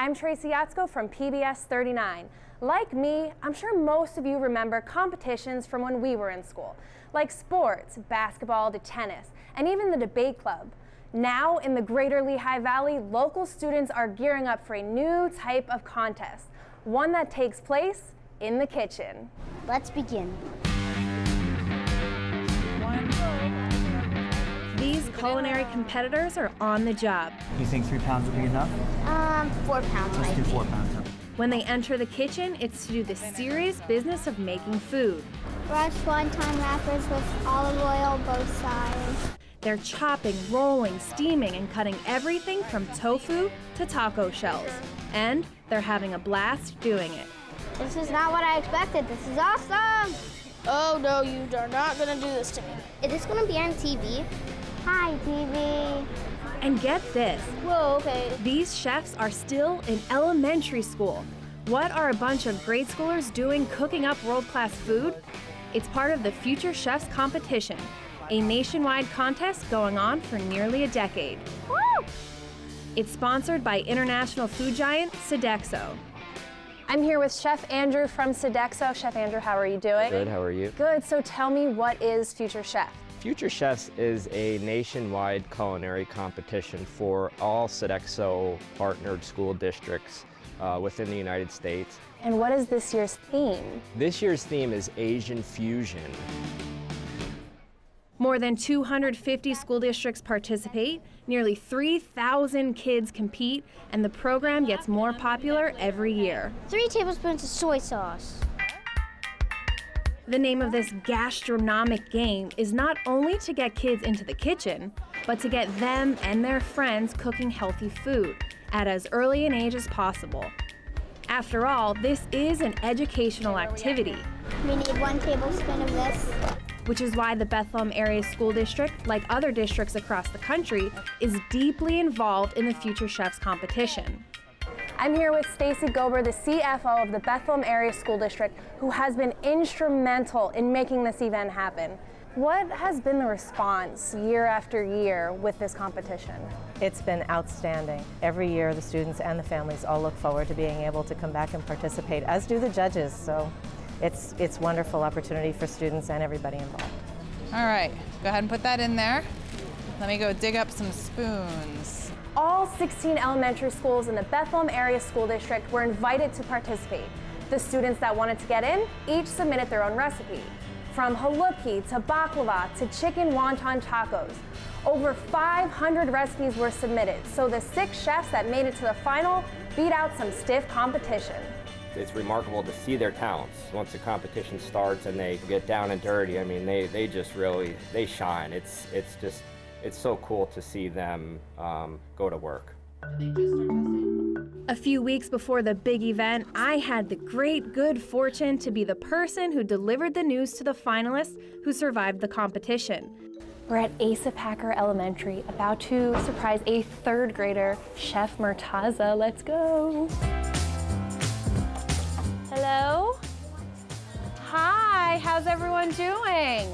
I'm Tracy Yatsko from PBS 39. Like me, I'm sure most of you remember competitions from when we were in school, like sports, basketball to tennis, and even the debate club. Now, in the greater Lehigh Valley, local students are gearing up for a new type of contest, one that takes place in the kitchen. Let's begin. These culinary competitors are on the job. You think 3 pounds would be enough? 4 pounds. Let's do 4 pounds. When they enter the kitchen, it's to do the serious business of making food. Brush wonton wrappers with olive oil both sides. They're chopping, rolling, steaming, and cutting everything from tofu to taco shells. And they're having a blast doing it. This is not what I expected. This is awesome. Oh no, you are not gonna do this to me. Is this gonna be on TV? Hi, TV. And get this, Whoa, okay. these chefs are still in elementary school. What are a bunch of grade schoolers doing cooking up world-class food? It's part of the Future Chefs competition, a nationwide contest going on for nearly a decade. Woo! It's sponsored by international food giant Sodexo. I'm here with Chef Andrew from Sodexo. Chef Andrew, how are you doing? Good, how are you? Good, so tell me, what is Future Chef? Future Chefs is a nationwide culinary competition for all Sodexo partnered school districts within the United States. And what is this year's theme? This year's theme is Asian Fusion. More than 250 school districts participate, nearly 3,000 kids compete, and the program gets more popular every year. 3 tablespoons of soy sauce. The name of this gastronomic game is not only to get kids into the kitchen, but to get them and their friends cooking healthy food at as early an age as possible. After all, this is an educational activity, We need 1 tablespoon of this. which is why the Bethlehem Area School District, like other districts across the country, is deeply involved in the Future Chefs competition. I'm here with Stacy Gober, the CFO of the Bethlehem Area School District, who has been instrumental in making this event happen. What has been the response year after year with this competition? It's been outstanding. Every year, the students and the families all look forward to being able to come back and participate, as do the judges. So it's wonderful opportunity for students and everybody involved. All right, go ahead and put that in there. Let me go dig up some spoons. All 16 elementary schools in the Bethlehem Area School District were invited to participate. The students that wanted to get in each submitted their own recipe. From haluki to baklava to chicken wonton tacos. Over 500 recipes were submitted, so the 6 chefs that made it to the final beat out some stiff competition. It's remarkable to see their talents once the competition starts and they get down and dirty. I mean, they just really, they shine. It's so cool to see them go to work. A few weeks before the big event, I had the great good fortune to be the person who delivered the news to the finalists who survived the competition. We're at Asa Packer Elementary, about to surprise a 3rd grader, Chef Murtaza. Let's go. Hello? Hi, how's everyone doing?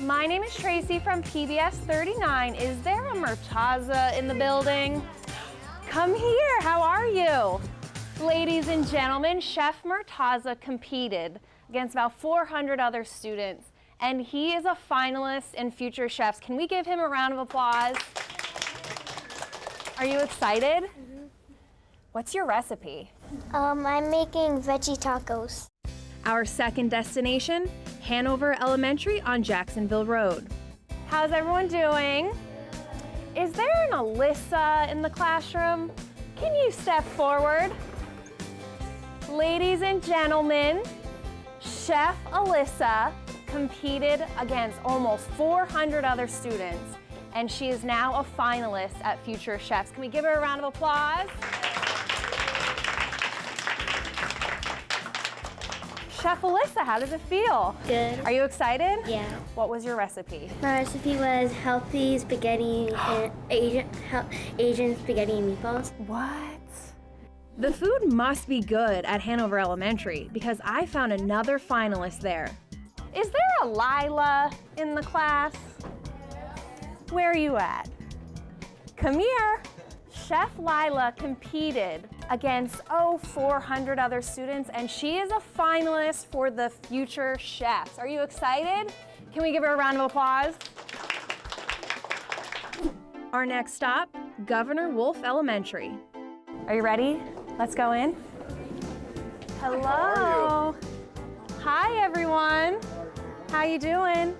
My name is Tracy from PBS 39. Is there a Murtaza in the building? Come here, how are you? Ladies and gentlemen, Chef Murtaza competed against about 400 other students, and he is a finalist in Future Chefs. Can we give him a round of applause? Are you excited? Mm-hmm. What's your recipe? I'm making veggie tacos. Our second destination, Hanover Elementary on Jacksonville Road. How's everyone doing? Is there an Alyssa in the classroom? Can you step forward? Ladies and gentlemen, Chef Alyssa competed against almost 400 other students, and she is now a finalist at Future Chefs. Can we give her a round of applause? Chef Alyssa, how does it feel? Good. Are you excited? Yeah. What was your recipe? My recipe was healthy spaghetti and Asian spaghetti and meatballs. What? The food must be good at Hanover Elementary because I found another finalist there. Is there a Lila in the class? Where are you at? Come here. Chef Lila competed against 400 other students, and she is a finalist for the Future Chefs. Are you excited? Can we give her a round of applause? Our next stop, Governor Wolf Elementary. Are you ready? Let's go in. Hello. How are you? Hi, everyone. How you doing?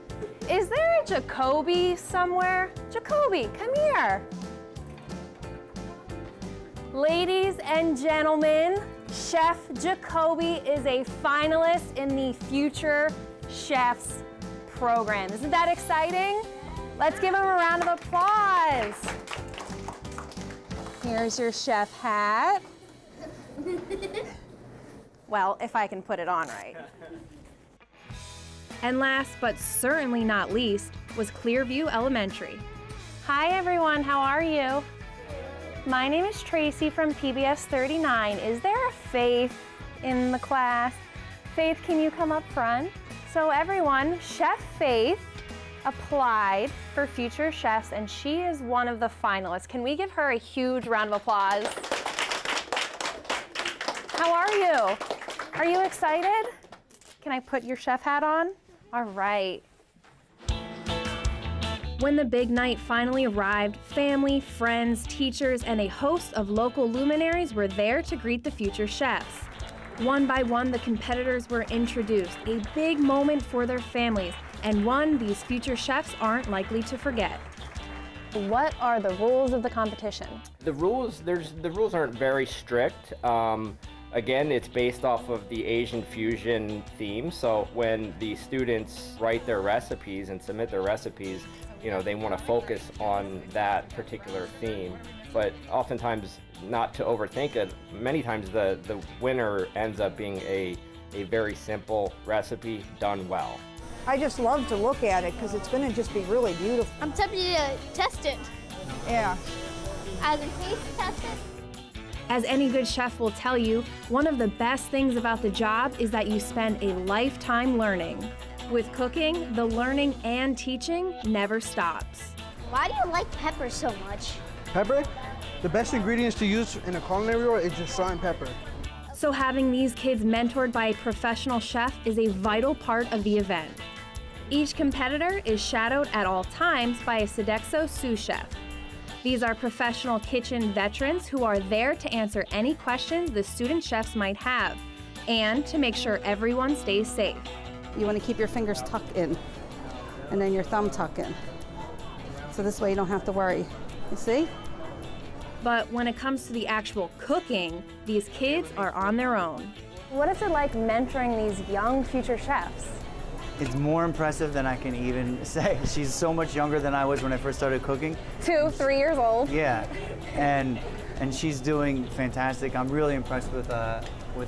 Is there a Jacoby somewhere? Jacoby, come here. Ladies and gentlemen, Chef Jacoby is a finalist in the Future Chefs program. Isn't that exciting? Let's give him a round of applause. Here's your chef hat. Well, if I can put it on right. And last but certainly not least was Clearview Elementary. Hi everyone, how are you? My name is Tracy from PBS 39. Is there a Faith in the class? Faith, can you come up front? So everyone, Chef Faith applied for Future Chefs and she is one of the finalists. Can we give her a huge round of applause? How are you? Are you excited? Can I put your chef hat on? All right. When the big night finally arrived, family, friends, teachers, and a host of local luminaries were there to greet the Future Chefs. One by one, the competitors were introduced, a big moment for their families, and one these Future Chefs aren't likely to forget. What are the rules of the competition? The rules aren't very strict. Again, it's based off of the Asian fusion theme. So when the students write their recipes and submit their recipes, you know, they want to focus on that particular theme. But oftentimes, not to overthink it, many times the winner ends up being a very simple recipe done well. I just love to look at it because it's going to just be really beautiful. I'm tempted to test it. Yeah. As a taste test it. As any good chef will tell you, one of the best things about the job is that you spend a lifetime learning. With cooking, the learning and teaching never stops. Why do you like pepper so much? Pepper? The best ingredients to use in a culinary role is just salt and pepper. So having these kids mentored by a professional chef is a vital part of the event. Each competitor is shadowed at all times by a Sodexo sous chef. These are professional kitchen veterans who are there to answer any questions the student chefs might have and to make sure everyone stays safe. You want to keep your fingers tucked in and then your thumb tucked in. So this way you don't have to worry. You see? But when it comes to the actual cooking, these kids are on their own. What is it like mentoring these young future chefs? It's more impressive than I can even say. She's so much younger than I was when I first started cooking. 2, 3 years old. Yeah, and she's doing fantastic. I'm really impressed with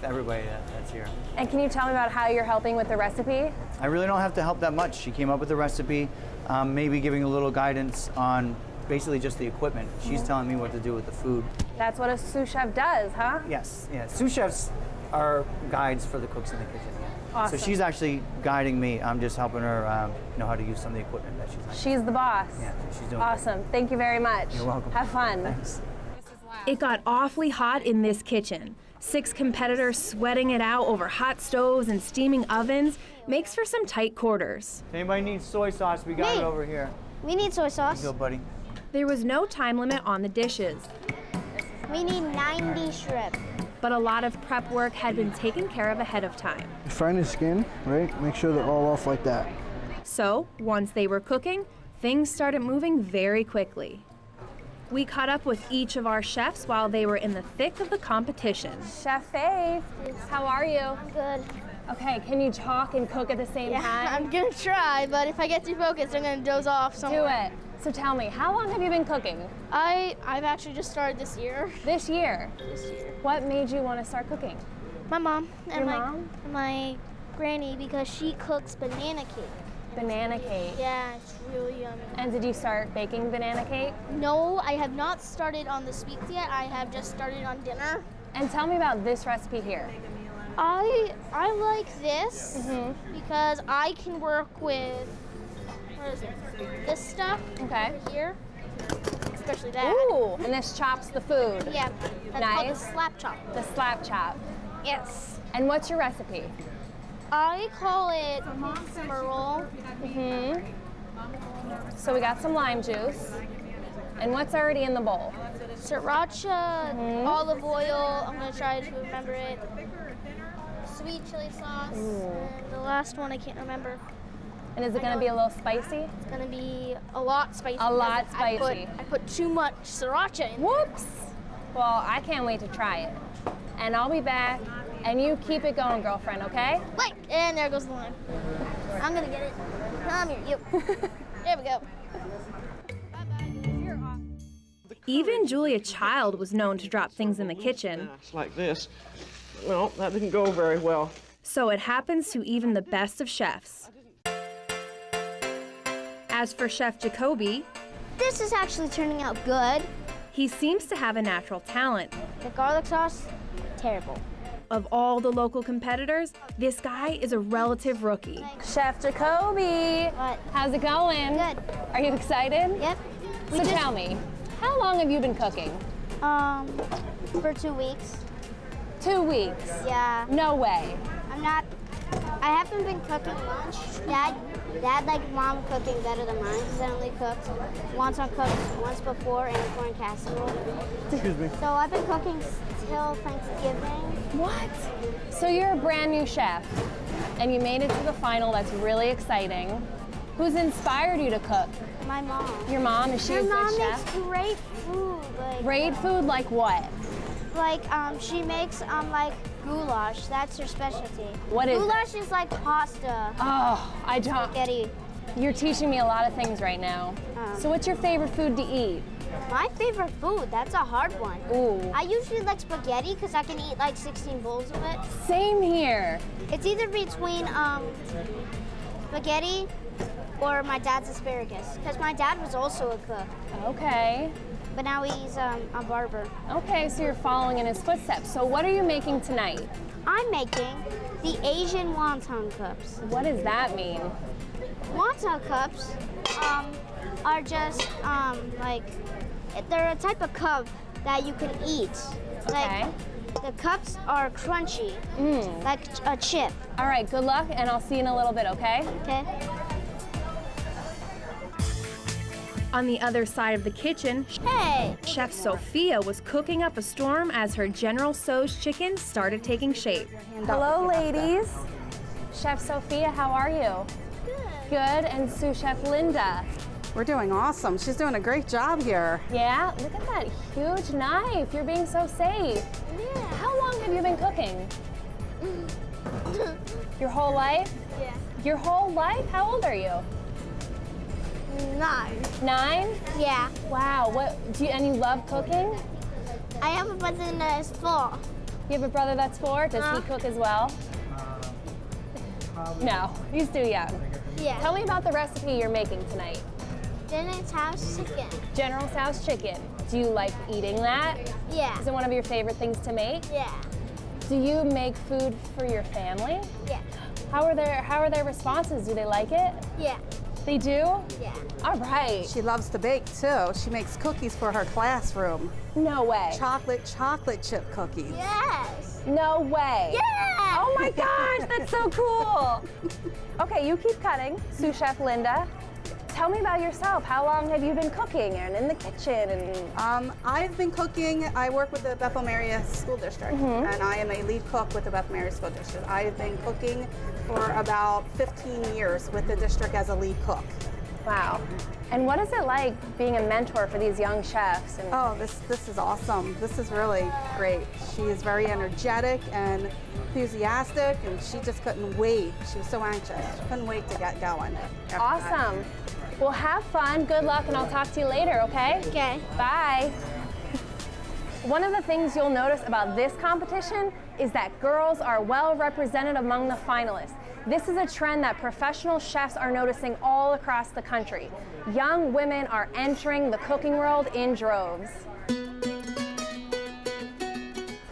everybody that's here. And can you tell me about how you're helping with the recipe? I really don't have to help that much. She came up with the recipe, maybe giving a little guidance on basically just the equipment. She's telling me what to do with the food. That's what a sous chef does, huh? Yes, yeah. Sous chefs are guides for the cooks in the kitchen. Awesome. So she's actually guiding me. I'm just helping her know how to use some of the equipment that she's on. She's the boss. Yeah, she's doing awesome. great. Thank you very much. You're welcome. Have fun. Thanks. It got awfully hot in this kitchen. 6 competitors sweating it out over hot stoves and steaming ovens makes for some tight quarters. If anybody needs soy sauce, we got it over here. We need soy sauce. Go, buddy. There was no time limit on the dishes, We need 90 shrimp. but a lot of prep work had been taken care of ahead of time. Find the skin, right? Make sure they're all off like that. So, once they were cooking, things started moving very quickly. We caught up with each of our chefs while they were in the thick of the competition. Chef Faith, how are you? I'm good. Okay, can you talk and cook at the same time? I'm gonna try, but if I get too focused, I'm gonna doze off somewhere. Do it. So tell me, how long have you been cooking? I've actually just started this year. This year. What made you want to start cooking? My mom and Your mom? my granny, because she cooks banana cake. Banana cake. Yeah, it's really yummy. And did you start baking banana cake? No, I have not started on the sweets yet. I have just started on dinner. And tell me about this recipe here. I like this because I can work with, what is it, this stuff Okay. over here. especially that. Ooh, and this chops the food. Yeah, that's called the Nice. slap chop. The slap chop. Yes. And what's your recipe? I call it merle. So we got some lime juice. And what's already in the bowl? Sriracha, olive oil. I'm gonna try to remember it. Sweet chili sauce. And the last one I can't remember. And is it going to be a little spicy? It's gonna be a lot spicy. A lot because I spicy. put too much sriracha in. Whoops! Well, I can't wait to try it. And I'll be back. And you keep it going, girlfriend, okay? Wait, and there goes the lime. I'm gonna get it. Come here, you. There we go. Even Julia Child was known to drop things in the kitchen. Like this. Well, that didn't go very well. So it happens to even the best of chefs. As for Chef Jacoby, This is actually turning out good. he seems to have a natural talent. The garlic sauce, terrible. Of all the local competitors, this guy is a relative rookie. Chef Jacoby, What? how's it going? Good. Are you excited? Yep. So tell me, how long have you been cooking? For 2 weeks. 2 weeks. Yeah. No way. I haven't been cooking much. Dad liked mom cooking better than mine because I only cooked once before in a corn casserole. Excuse me. So I've been cooking till Thanksgiving. What? So you're a brand new chef, and you made it to the final. That's really exciting. Who's inspired you to cook? My mom. Your mom? Is she a My good mom chef? makes great food. Great food like what? She makes like goulash. That's her specialty. What is goulash? Is like pasta. Oh, I don't. Spaghetti. You're teaching me a lot of things right now. So what's your favorite food to eat? My favorite food. That's a hard one. Ooh. I usually like spaghetti because I can eat like 16 bowls of it. Same here. It's either between spaghetti or my dad's asparagus because my dad was also a cook, Okay. but now he's a barber. Okay, so you're following in his footsteps. So what are you making tonight? I'm making the Asian wonton cups. What does that mean? Wonton cups are just they're a type of cup that you can eat. Okay. The cups are crunchy, like a chip. All right, good luck, and I'll see you in a little bit, okay? Okay. On the other side of the kitchen, Hey. Chef Sophia was cooking up a storm as her General Tso's chicken started taking shape. Hello, ladies. Chef Sophia, how are you? Good. Good, and sous chef Linda. We're doing awesome. She's doing a great job here. Yeah, look at that huge knife. You're being so safe. Yeah. How long have you been cooking? Your whole life? Yeah. Your whole life? How old are you? 9. 9? Yeah. Wow. And you love cooking? I have a brother that is 4. You have a brother that's 4? Does he cook as well? No, he's too young. Yeah. Tell me about the recipe you're making tonight. Dennis house chicken. General Tso's chicken. Do you like eating that? Yeah. Is it one of your favorite things to make? Yeah. Do you make food for your family? Yeah. How are their responses? Do they like it? Yeah. They do? Yeah. All right. She loves to bake too. She makes cookies for her classroom. No way. Chocolate chip cookies. Yes. No way. Yeah. Oh my gosh, that's so cool. Okay, you keep cutting. Sous chef Linda, tell me about yourself. How long have you been cooking and in the kitchen? And I've been cooking. I work with the Bethlehem Area School District, and I am a lead cook with the Bethlehem Area School District. I've been cooking for about 15 years with the district as a lead cook. Wow. And what is it like being a mentor for these young chefs? And Oh, this is awesome. This is really great. She is very energetic and enthusiastic, and she just couldn't wait. She was so anxious. She couldn't wait to get going. after that. Awesome. Well, have fun. Good luck, and I'll talk to you later, okay? Okay. Bye. One of the things you'll notice about this competition is that girls are well represented among the finalists. This is a trend that professional chefs are noticing all across the country. Young women are entering the cooking world in droves.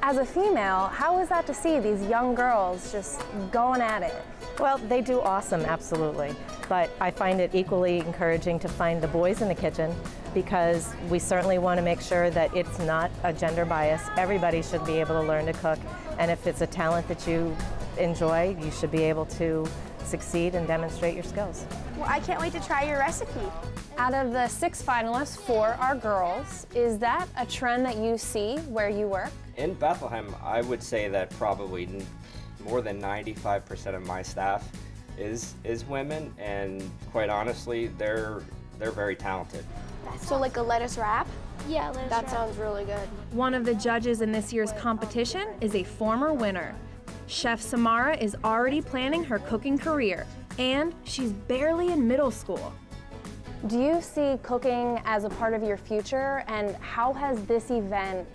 As a female, how is that to see these young girls just going at it? Well, they do awesome, absolutely. But I find it equally encouraging to find the boys in the kitchen, because we certainly want to make sure that it's not a gender bias. Everybody should be able to learn to cook, and if it's a talent that you enjoy, you should be able to succeed and demonstrate your skills. Well, I can't wait to try your recipe. Out of the 6 finalists, 4 are girls. Is that a trend that you see where you work? In Bethlehem, I would say that probably more than 95% of my staff is women, and quite honestly, they're very talented. So like a lettuce wrap? Yeah, lettuce That wrap. sounds really good. One of the judges in this year's competition is a former winner. Chef Samara is already planning her cooking career, and she's barely in middle school. Do you see cooking as a part of your future, and how has this event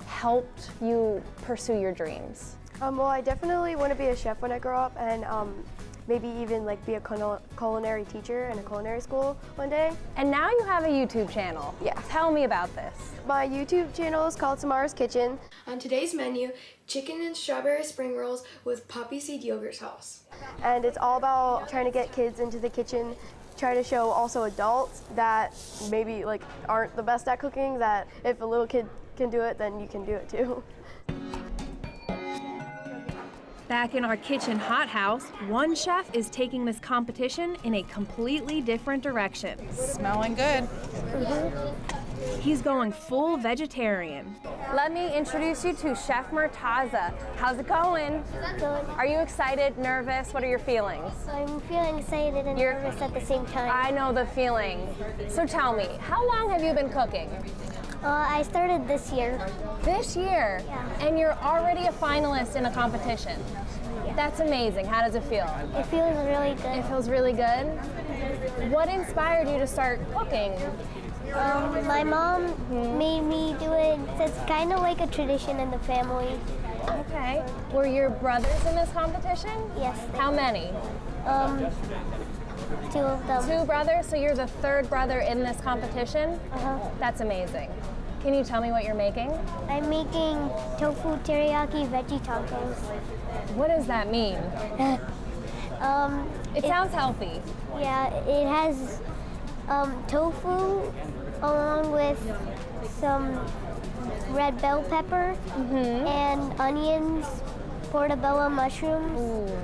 helped you pursue your dreams? Well, I definitely want to be a chef when I grow up, and maybe even like be a culinary teacher in a culinary school one day. And now you have a YouTube channel. Yeah. Tell me about this. My YouTube channel is called Samara's Kitchen. On today's menu, chicken and strawberry spring rolls with poppy seed yogurt sauce. And it's all about trying to get kids into the kitchen, try to show also adults that maybe like aren't the best at cooking, that if a little kid can do it, then you can do it too. Back in our kitchen hothouse, one chef is taking this competition in a completely different direction. Smelling good. He's going full vegetarian. Let me introduce you to Chef Murtaza. How's it going? Good. Are you excited, nervous? What are your feelings? I'm feeling excited and nervous at the same time. I know the feeling. So tell me, how long have you been cooking? I started this year. This year? Yeah. And you're already a finalist in a competition. Yeah. That's amazing. How does it feel? It feels really good. It feels really good? What inspired you to start cooking? My mom made me do it. It's kind of like a tradition in the family. Okay. Were your brothers in this competition? Yes. How many? 2 of them. 2 brothers, so you're the 3rd brother in this competition? That's amazing. Can you tell me what you're making? I'm making tofu teriyaki veggie tacos. What does that mean? It sounds healthy. Yeah, it has tofu along with some red bell pepper and onions, portobello mushrooms. Ooh.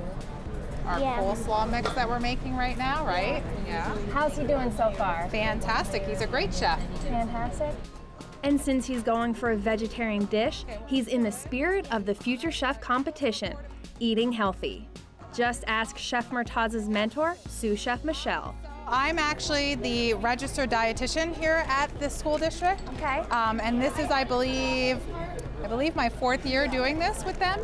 Our coleslaw mix that we're making right now, right? Yeah. How's he doing so far? Fantastic. He's a great chef. Fantastic. And since he's going for a vegetarian dish, he's in the spirit of the Future Chef competition, eating healthy. Just ask Chef Murtaza's mentor, sous chef Michelle. I'm actually the registered dietitian here at the school district. Okay. And this is, I believe my 4th year doing this with them.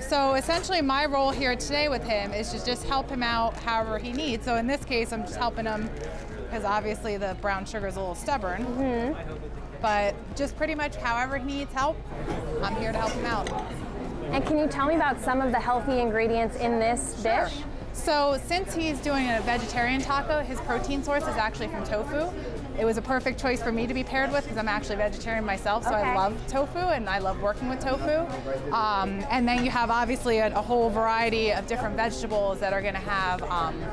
So essentially my role here today with him is to just help him out however he needs. So in this case, I'm just helping him because obviously the brown sugar is a little stubborn. But just pretty much however he needs help, I'm here to help him out. And can you tell me about some of the healthy ingredients in this dish? So since he's doing a vegetarian taco, his protein source is actually from tofu. It was a perfect choice for me to be paired with because I'm actually vegetarian myself, so I love tofu and I love working with tofu. And then you have obviously a whole variety of different vegetables that are going to have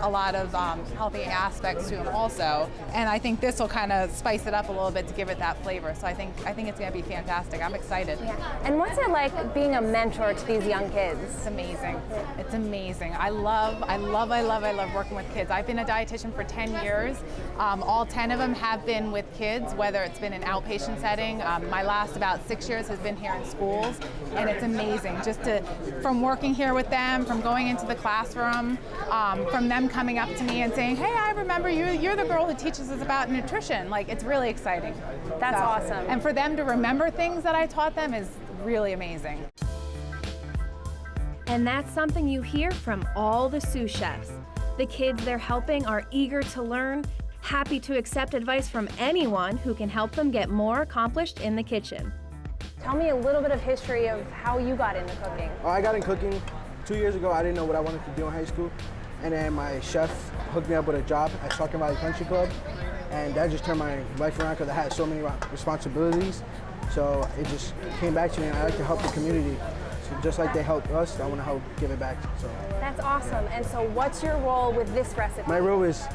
a lot of healthy aspects to them also. And I think this will kind of spice it up a little bit to give it that flavor. So I think it's going to be fantastic. I'm excited. Yeah. And what's it like being a mentor to these young kids? It's amazing. It's amazing. I love working with kids. I've been a dietitian for 10 years. All 10 of them have been with kids, whether it's been an outpatient setting. My last about 6 years has been here in schools, and it's amazing just from working here with them, from going into the classroom, from them coming up to me and saying, hey, I remember you, you're the girl who teaches us about nutrition. Like, it's really exciting. That's awesome. And for them to remember things that I taught them is really amazing. And that's something you hear from all the sous chefs. The kids they're helping are eager to learn, happy to accept advice from anyone who can help them get more accomplished in the kitchen. Tell me a little bit of history of how you got into cooking. I got in cooking 2 years ago. I didn't know what I wanted to do in high school. And then my chef hooked me up with a job at Saucon Valley Country Club. And that just turned my life around because I had so many responsibilities. So it just came back to me, and I like to help the community. So just like they helped us, I want to help give it back. So That's awesome. And so what's your role with this recipe? my role is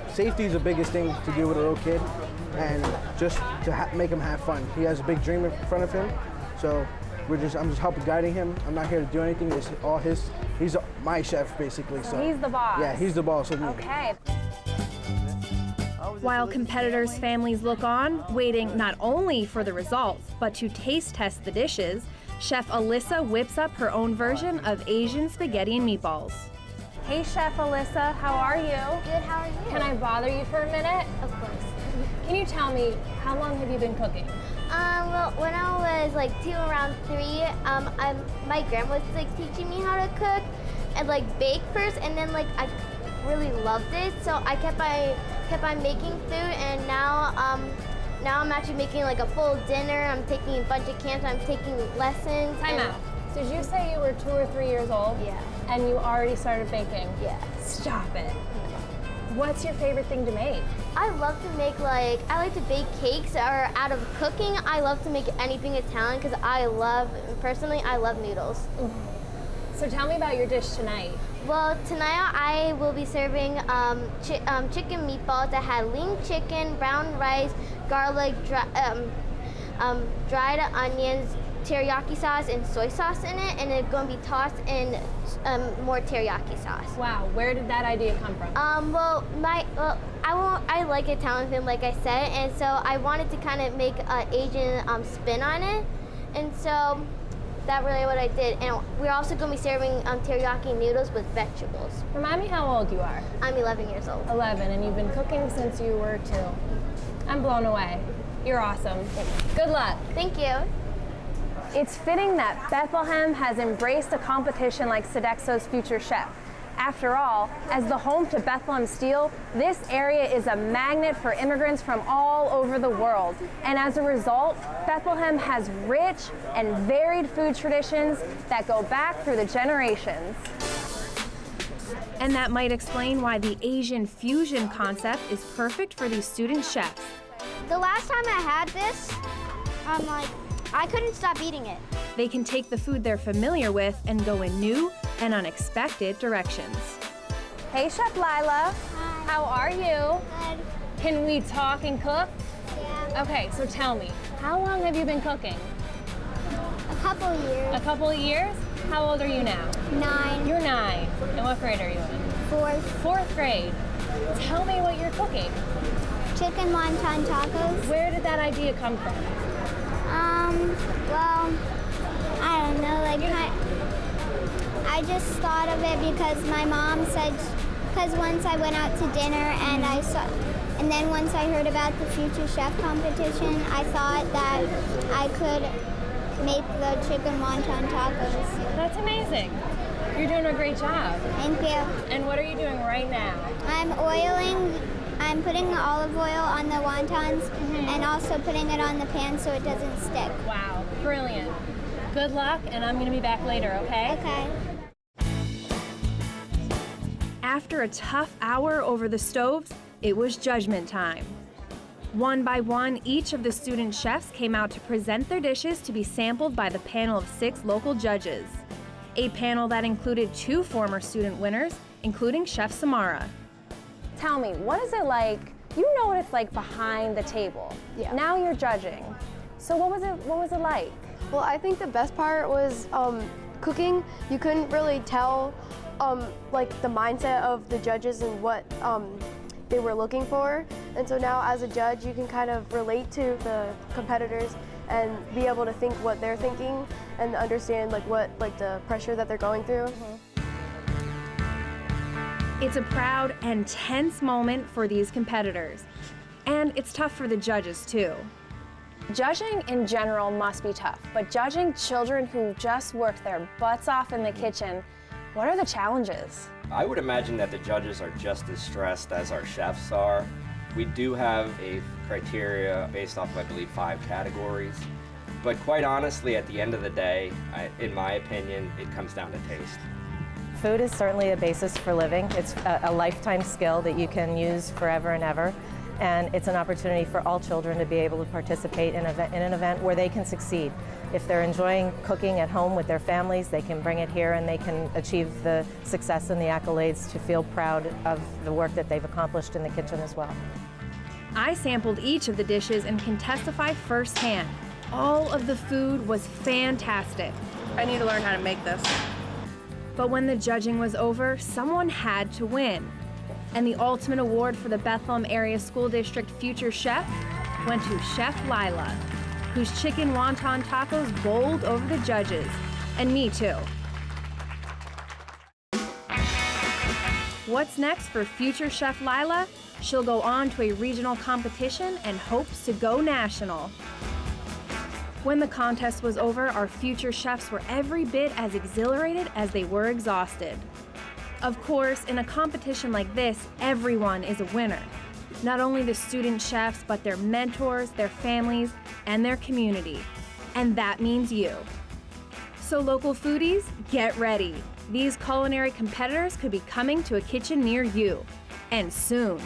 safety is the biggest thing to do with a little kid, and just to make him have fun. He has a big dream in front of him, so I'm just helping guiding him. I'm not here to do anything. It's all his. He's my chef basically. So he's the boss. Yeah, he's the boss of me. Okay. While competitors' families look on, waiting not only for the results, but to taste test the dishes, Chef Alyssa whips up her own version of Asian spaghetti and meatballs. Hey Chef Alyssa, how are you? Good, how are you? Can I bother you for a minute? Of course. Can you tell me, how long have you been cooking? Well, when I was like 2, around 3, my grandma was like teaching me how to cook and like bake first, and then like I really loved it, so I kept on making food, and now I'm actually making like a full dinner. I'm taking a bunch of camps. I'm taking lessons. Time out. So did you say you were 2 or 3 years old? Yeah. And you already started baking? Yeah. Stop it. What's your favorite thing to make? I love to make I like to bake cakes, or out of cooking, I love to make anything Italian because personally, I love noodles. So tell me about your dish tonight. Well, tonight I will be serving chicken meatballs that had lean chicken, brown rice, garlic, dried onions, teriyaki sauce, and soy sauce in it, and it's going to be tossed in more teriyaki sauce. Wow, where did that idea come from? I like Italian food, like I said, and so I wanted to kind of make an Asian spin on it, and so that's really what I did. And we're also going to be serving teriyaki noodles with vegetables. Remind me how old you are. I'm 11 years old. 11, and you've been cooking since you were 2. I'm blown away. You're awesome. Good luck. Thank you. It's fitting that Bethlehem has embraced a competition like Sodexo's Future Chef. After all, as the home to Bethlehem Steel, this area is a magnet for immigrants from all over the world. And as a result, Bethlehem has rich and varied food traditions that go back through the generations. And that might explain why the Asian fusion concept is perfect for these student chefs. The last time I had this, I couldn't stop eating it. They can take the food they're familiar with and go in new and unexpected directions. Hey, Chef Lila. Hi. How are you? Good. Can we talk and cook? Yeah. Okay, so tell me, how long have you been cooking? A couple years. A couple of years? How old are you now? 9. You're 9. And what grade are you in? 4th. 4th grade. Tell me what you're cooking. Chicken wonton tacos. Where did that idea come from? Well, I don't know, I just thought of it because my mom said, because once I went out to dinner and and then once I heard about the Future Chef competition, I thought that I could make the chicken wonton tacos. That's amazing. You're doing a great job. Thank you. And what are you doing right now? I'm putting olive oil on the wontons and also putting it on the pan so it doesn't stick. Wow, brilliant. Good luck, and I'm gonna be back later, okay? Okay. After a tough hour over the stoves, it was judgment time. One by one, each of the student chefs came out to present their dishes to be sampled by the panel of 6 local judges. A panel that included 2 former student winners, including Chef Samara. Tell me, what is it like? You know what it's like behind the table. Yeah. Now you're judging. So what was it like? Well, I think the best part was cooking. You couldn't really tell like the mindset of the judges and what they were looking for. And so now as a judge, you can kind of relate to the competitors and be able to think what they're thinking and understand what the pressure that they're going through. It's a proud and tense moment for these competitors. And it's tough for the judges, too. Judging in general must be tough, but judging children who just worked their butts off in the kitchen, what are the challenges? I would imagine that the judges are just as stressed as our chefs are. We do have a criteria based off of, I believe, 5 categories. But quite honestly, at the end of the day, in my opinion, it comes down to taste. Food is certainly a basis for living. It's a lifetime skill that you can use forever and ever. And it's an opportunity for all children to be able to participate in an event where they can succeed. If they're enjoying cooking at home with their families, they can bring it here and they can achieve the success and the accolades to feel proud of the work that they've accomplished in the kitchen as well. I sampled each of the dishes and can testify firsthand. All of the food was fantastic. I need to learn how to make this. But when the judging was over, someone had to win. And the ultimate award for the Bethlehem Area School District Future Chef went to Chef Lila, whose chicken wonton tacos bowled over the judges, and me too. What's next for future Chef Lila? She'll go on to a regional competition and hopes to go national. When the contest was over, our future chefs were every bit as exhilarated as they were exhausted. Of course, in a competition like this, everyone is a winner. Not only the student chefs, but their mentors, their families, and their community. And that means you. So local foodies, get ready. These culinary competitors could be coming to a kitchen near you. And soon.